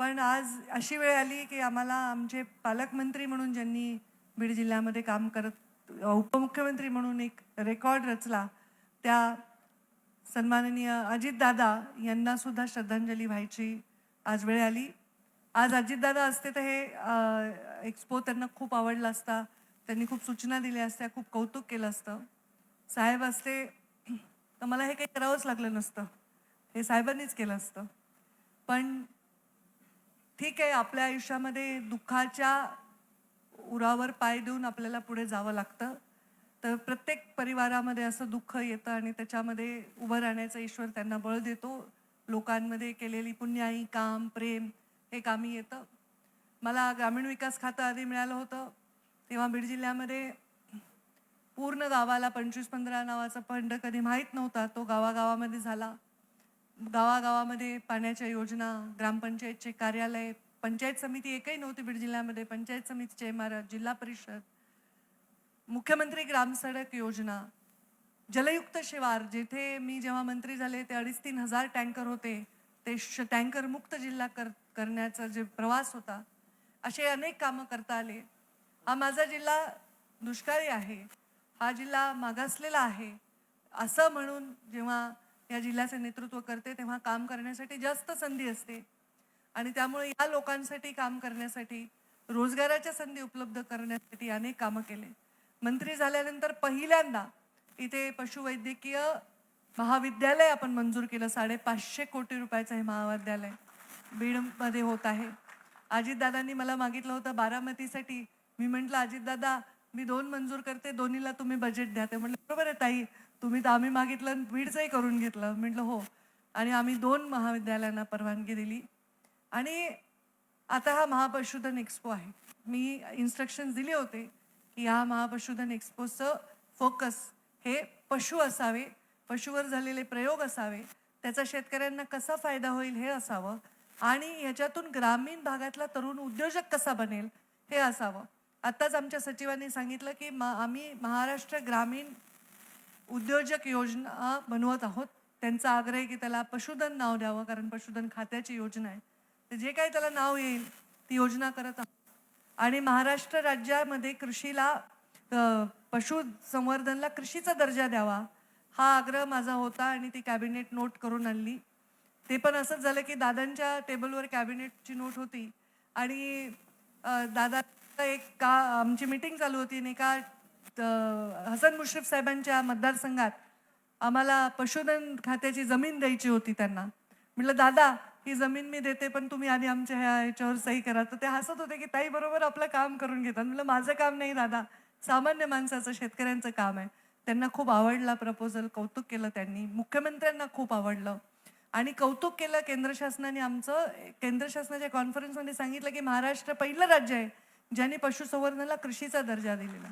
पण आज अशी वेळ आली की आम्हाला आमचे पालकमंत्री म्हणून ज्यांनी बीड जिल्ह्यामध्ये काम करत उपमुख्यमंत्री म्हणून एक रेकॉर्ड रचला, त्या सन्माननीय अजितदादा यांना सुद्धा श्रद्धांजली व्हायची आज वेळ आली. आज अजितदादा असते तर हे एक्सपो त्यांना खूप आवडला असता. त्यांनी खूप सूचना दिल्या असत्या, खूप कौतुक केलं असतं. साहेब असते तर मला हे काही करावंच लागलं नसतं. हे साहेबांनीच केलं असतं. पण ठीक आहे, आपल्या आयुष्यामध्ये दुःखाच्या उरावर पाय देऊन आपल्याला पुढे जावं लागतं. तर प्रत्येक परिवारामध्ये असं दुःख येतं आणि त्याच्यामध्ये उभं राहण्याचं ईश्वर त्यांना बळ देतो. लोकांमध्ये केलेली पुण्याई, काम, प्रेम हे कामी येतं. मला ग्रामीण विकास खातं आधी मिळालं होतं, तेव्हा बीड जिल्ह्यामध्ये पूर्ण गावाला 25-15 नावाचा फंड कधी माहीत नव्हता. तो गावागावामध्ये झाला. गावागावामध्ये पाण्याच्या योजना, ग्रामपंचायतचे कार्यालय, पंचायत समिती एकही नव्हती बीड जिल्ह्यामध्ये. पंचायत समितीचे इमारत, जिल्हा परिषद, मुख्यमंत्री ग्रामसडक योजना, जलयुक्त शिवार, जिथे मी जेव्हा मंत्री झाले ते 2,500-3,000 हजार टँकर होते, ते टँकर मुक्त जिल्हा करण्याचा जे प्रवास होता, असे अनेक कामं करता आले. हा माझा जिल्हा दुष्काळी आहे, हा जिल्हा मागासलेला आहे असं म्हणून जेव्हा या जिल्ह्याचे नेतृत्व करते तेव्हा काम करण्यासाठी जास्त संधी असते. आणि त्यामुळे या लोकांसाठी काम करण्यासाठी, रोजगाराच्या संधी उपलब्ध करण्यासाठी अनेक कामं केले. मंत्री झाल्यानंतर पहिल्यांदा इथे पशुवैद्यकीय महाविद्यालय आपण मंजूर केलं. 550 कोटी रुपयाचं हे महाविद्यालय बीडमध्ये होत आहे. अजितदादांनी मला मागितलं होतं बारामतीसाठी. मी म्हटलं, अजितदादा मी 2 मंजूर करते, दोन्हीला तुम्ही बजेट द्या. ते म्हटलं, बरोबर आहे ताई, तुम्ही तर आम्ही मागितलं बीडचंही करून घेतलं. म्हटलं हो. आणि आम्ही 2 महाविद्यालयांना परवानगी दिली. आणि आता हा महापशुधन एक्सपो आहे. मी इन्स्ट्रक्शन्स दिले होते की या महापशुधन एक्सपोचं फोकस हे पशु असावे, पशुवर झालेले प्रयोग असावे, त्याचा शेतकऱ्यांना कसा फायदा होईल हे असावं आणि ह्याच्यातून ग्रामीण भागातला तरुण उद्योजक कसा बनेल हे असावं. आत्ताच आमच्या सचिवांनी सांगितलं की आम्ही महाराष्ट्र ग्रामीण उद्योजक योजना बनवत आहोत. त्यांचा आग्रह आहे की त्याला पशुधन नाव द्यावं, कारण पशुधन खात्याची योजना आहे. तर जे काही त्याला नाव येईल ती योजना करत आहोत. आणि महाराष्ट्र राज्यामध्ये कृषीला पशुसंवर्धनला कृषीचा दर्जा द्यावा हा आग्रह माझा होता आणि ती कॅबिनेट नोट करून आणली. ते पण असंच झालं की दादांच्या टेबलवर कॅबिनेटची नोट होती आणि दादा एक आमची मीटिंग चालू होती आणि एका हसन मुश्रीफ साहेबांच्या मतदारसंघात आम्हाला पशुधन खात्याची जमीन द्यायची होती त्यांना. म्हटलं, दादा ही जमीन मी देते, पण तुम्ही आधी आमच्या ह्याच्यावर सही करा. तर ते हसत होते की ताई बरोबर आपलं काम करून घेतात. म्हटलं, माझं काम नाही दादा, सामान्य माणसाचं, शेतकऱ्यांचं काम आहे. त्यांना खूप आवडला प्रपोजल, कौतुक केलं त्यांनी. मुख्यमंत्र्यांना खूप आवडलं आणि कौतुक केलं केंद्र शासनाने आमचं. केंद्र शासनाच्या कॉन्फरन्समध्ये सांगितलं की महाराष्ट्र पहिलं राज्य आहे ज्यांनी पशुसंवर्धनाला कृषीचा दर्जा दिलेला.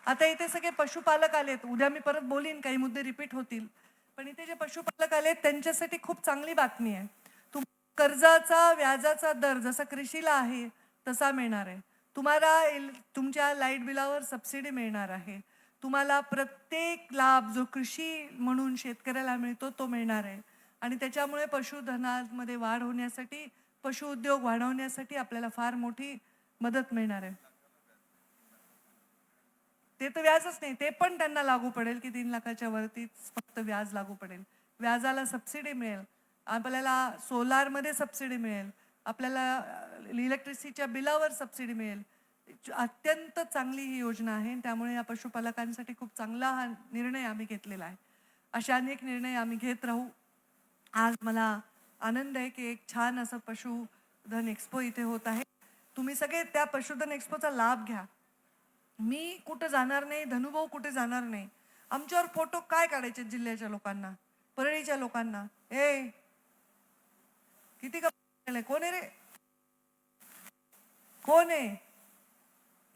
आता इथे सगळे पशुपालक आलेत. उद्या मी परत बोलीन, काही मुद्दे रिपीट होतील. पण इथे जे पशुपालक आलेत त्यांच्यासाठी खूप चांगली बातमी आहे. कर्जाचा व्याजाचा दर जसा कृषीला आहे तसा मिळणार आहे. तुम्हाला तुमच्या लाईट बिलावर सबसिडी मिळणार आहे. तुम्हाला प्रत्येक लाभ जो कृषी म्हणून शेतकऱ्याला मिळतो तो मिळणार आहे. आणि त्याच्यामुळे पशुधनामध्ये वाढ होण्यासाठी, पशुउद्योग वाढवण्यासाठी आपल्याला फार मोठी मदत मिळणार आहे. ते तर व्याजच नाही, ते पण त्यांना लागू पडेल की 3 लाखाच्या वरतीच फक्त व्याज लागू पडेल. व्याजाला सबसिडी मिळेल. आपल्याला सोलारमध्ये सबसिडी मिळेल. आपल्याला इलेक्ट्रिसिटीच्या बिलावर सबसिडी मिळेल. अत्यंत चांगली ही योजना आहे. त्यामुळे या पशुपालकांसाठी खूप चांगला हा निर्णय आम्ही घेतलेला आहे. अशा अनेक निर्णय आम्ही घेत राहू. आज मला आनंद आहे की एक छान असं पशुधन एक्सपो इथे होत आहे. तुम्ही सगळे त्या पशुधन एक्सपोचा लाभ घ्या. मी कुठे जाणार नाही, धनुभाऊ कुठे जाणार नाही. आमच्यावर फोटो काय काढायचे जिल्ह्याच्या लोकांना, परळीच्या लोकांना? ए किती कोण आहे रे? कोण आहे?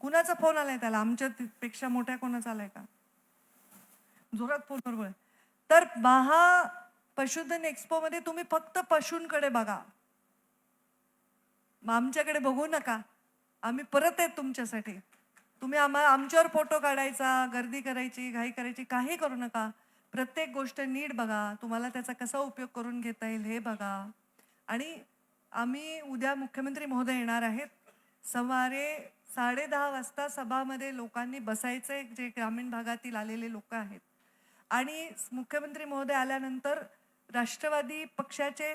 कुणाचा फोन आलाय त्याला? आमच्या पेक्षा मोठ्या कोणाचा आलाय का? जोरात फोनवर बोल. तर पशुधन एक्सपो मध्ये तुम्ही फक्त पशूंकडे बघा, आमच्याकडे बघू नका. आम्ही परत आहेत तुमच्यासाठी. तुम्ही आमच्यावर फोटो काढायचा, गर्दी करायची, घाई करायची काही करू नका. प्रत्येक गोष्ट नीट बघा, तुम्हाला त्याचा कसा उपयोग करून घेता येईल हे बघा. आणि आम्ही उद्या मुख्यमंत्री महोदय येणार आहेत. सुमारे 10:30 वाजता सभामध्ये लोकांनी बसायचंय, जे ग्रामीण भागातील आलेले लोक आहेत. आणि मुख्यमंत्री महोदय आल्यानंतर राष्ट्रवादी पक्षाचे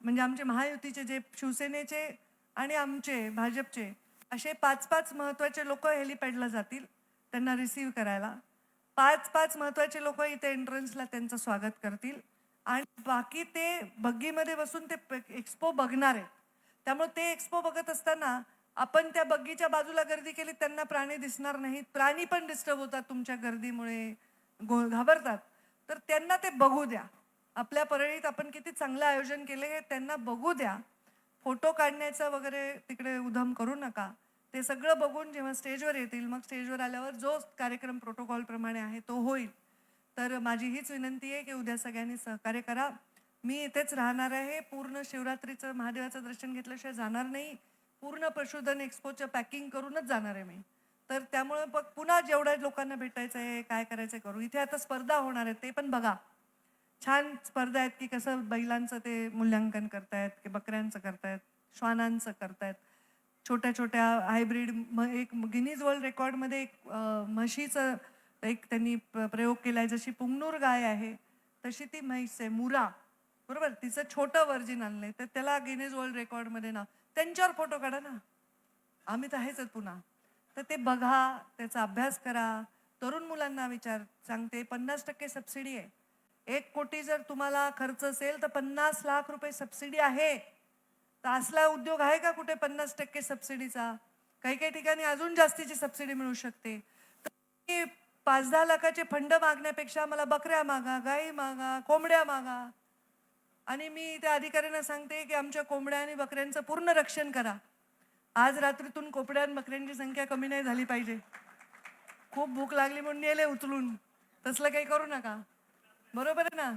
म्हणजे आमचे महायुतीचे जे शिवसेनेचे आणि आमचे भाजपचे असे 5-5 महत्त्वाचे लोक हेलिपॅडला जातील त्यांना रिसीव्ह करायला. 5-5 महत्त्वाचे लोक इथे एंट्रन्सला त्यांचं स्वागत करतील आणि बाकी ते बग्गीमध्ये बसून ते एक्सपो बघणार आहेत. त्यामुळे ते एक्सपो बघत असताना आपण त्या बग्गीच्या बाजूला गर्दी केली, त्यांना प्राणी दिसणार नाहीत. प्राणी पण डिस्टर्ब होतात तुमच्या गर्दीमुळे, घाबरतात. तर त्यांना ते बघू द्या. आपल्या परळीत आपण किती चांगलं आयोजन केले हे त्यांना बघू द्या. फोटो काढण्याचं वगैरे तिकडे उधम करू नका. ते सगळं बघून जेव्हा स्टेजवर येतील, मग स्टेजवर आल्यावर जो कार्यक्रम प्रोटोकॉल प्रमाणे आहे तो होईल. तर माझी हीच विनंती आहे की उद्या सगळ्यांनी सहकार्य करा. मी इथेच राहणार आहे. पूर्ण शिवरात्रीचं महादेवाचं दर्शन घेतल्याशिवाय जाणार नाही. पूर्ण पशुधन एक्सपोचं पॅकिंग करूनच जाणार आहे मी. तर त्यामुळे पुन्हा जेवढ्या लोकांना भेटायचं आहे, काय करायचं करू. इथे आता स्पर्धा होणार आहेत, ते पण बघा. छान स्पर्धा आहेत की कसं बैलांचं ते मूल्यांकन करतायत, की बकऱ्यांचं करतायत, श्वानांचं करतायत. छोट्या छोट्या हायब्रिड एक गिनीज वर्ल्ड रेकॉर्डमध्ये एक म्हशीचं एक त्यांनी प्रयोग केलाय. जशी पुंगनूर गाय आहे तशी ती म्हैस आहे, मुरा, बरोबर. तिचं छोटं व्हर्जिन आणलंय, तर त्याला गिनीज वर्ल्ड रेकॉर्डमध्ये ना त्यांच्यावर फोटो काढा ना. आम्ही तर आहेच पुन्हा. तर ते बघा, त्याचा अभ्यास करा. तरुण मुलांना सांगते 50% सबसिडी आहे. 1 कोटी जर तुम्हाला खर्च असेल तर 50 लाख रुपये सबसिडी आहे. तर असला उद्योग आहे का कुठे 50% सबसिडीचा? काही काही ठिकाणी अजून जास्तीची सबसिडी मिळू शकते. तर 5-10 लाखाचे फंड मागण्यापेक्षा मला बकऱ्या मागा, गाई मागा, कोंबड्या मागा. आणि मी त्या अधिकाऱ्यांना सांगते की आमच्या कोंबड्या आणि बकऱ्यांचं पूर्ण रक्षण करा. आज रात्रीतून कोंबड्या आणि बकऱ्यांची संख्या कमी नाही झाली पाहिजे. खूप भूक लागली म्हणून नेले उचलून, तसलं काही करू नका. बरोबर आहे ना?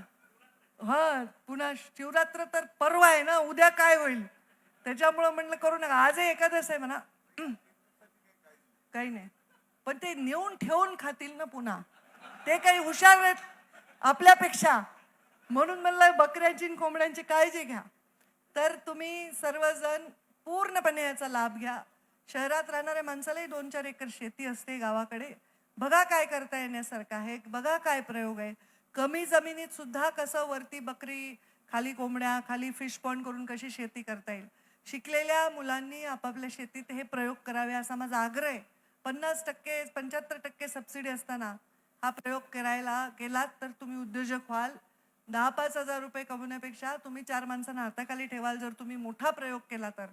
हा, पुन्हा शिवरात्र तर परवा आहे ना, उद्या काय होईल त्याच्यामुळं म्हणलं करू नका. आजही एकादश आहे म्हणा, काही नाही. पण ते नेऊन ठेवून खातील ना पुन्हा, ते काही हुशार आहेत आपल्यापेक्षा. म्हणून म्हणलं बकऱ्यांची आणि कोंबड्यांची काळजी घ्या. तर तुम्ही सर्वजण पूर्णपणे याचा लाभ घ्या. शहरात राहणाऱ्या माणसालाही 2-4 एकर शेती असते गावाकडे. बघा काय करता येण्यासारखं आहे, बघा काय प्रयोग आहे. कमी जमिनीत सुद्धा कसं वरती बकरी, खाली कोंबड्या, खाली फिश पॉन्ड करून कशी शेती करता येईल. शिकलेल्या मुलांनी आपापल्या शेतीत हे प्रयोग करावे असा माझा आग्रह आहे. 50% 75% सबसिडी असताना हा प्रयोग केलात तर तुम्ही उद्योजक व्हाल. 10-5 हजार रुपये कमवण्यापेक्षा तुम्ही 4 माणसांना हाताखाली ठेवाल जर तुम्ही मोठा प्रयोग केला तर.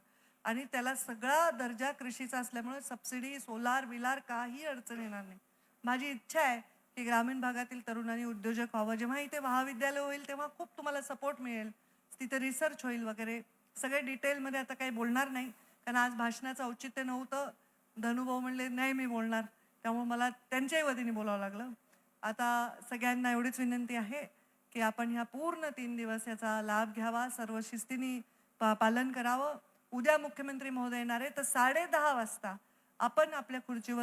आणि त्याला सगळा दर्जा कृषीचा असल्यामुळे सबसिडी, सोलार विलार काही अडचण येणार नाही. माझी इच्छा आहे की ग्रामीण भागातील तरुणांनी उद्योजक व्हावं. जेव्हा इथे महाविद्यालय होईल तेव्हा खूप तुम्हाला सपोर्ट मिळेल. तिथे रिसर्च होईल वगैरे. सगळे डिटेलमध्ये आता काही बोलणार नाही, कारण आज भाषणाचं औचित्य नव्हतं. धनुभाऊ म्हणले नाही मी बोलणार, त्यामुळे मला त्यांच्याही वतीने बोलावं लागलं. आता सगळ्यांना एवढीच विनंती आहे की आपण ह्या पूर्ण 3 दिवस याचा लाभ घ्यावा. सर्व शिस्तीने पालन करावं. उद्या मुख्यमंत्री महोदय येणार आहे, तर 10:30 वाजता आपण आपल्या खुर्चीवर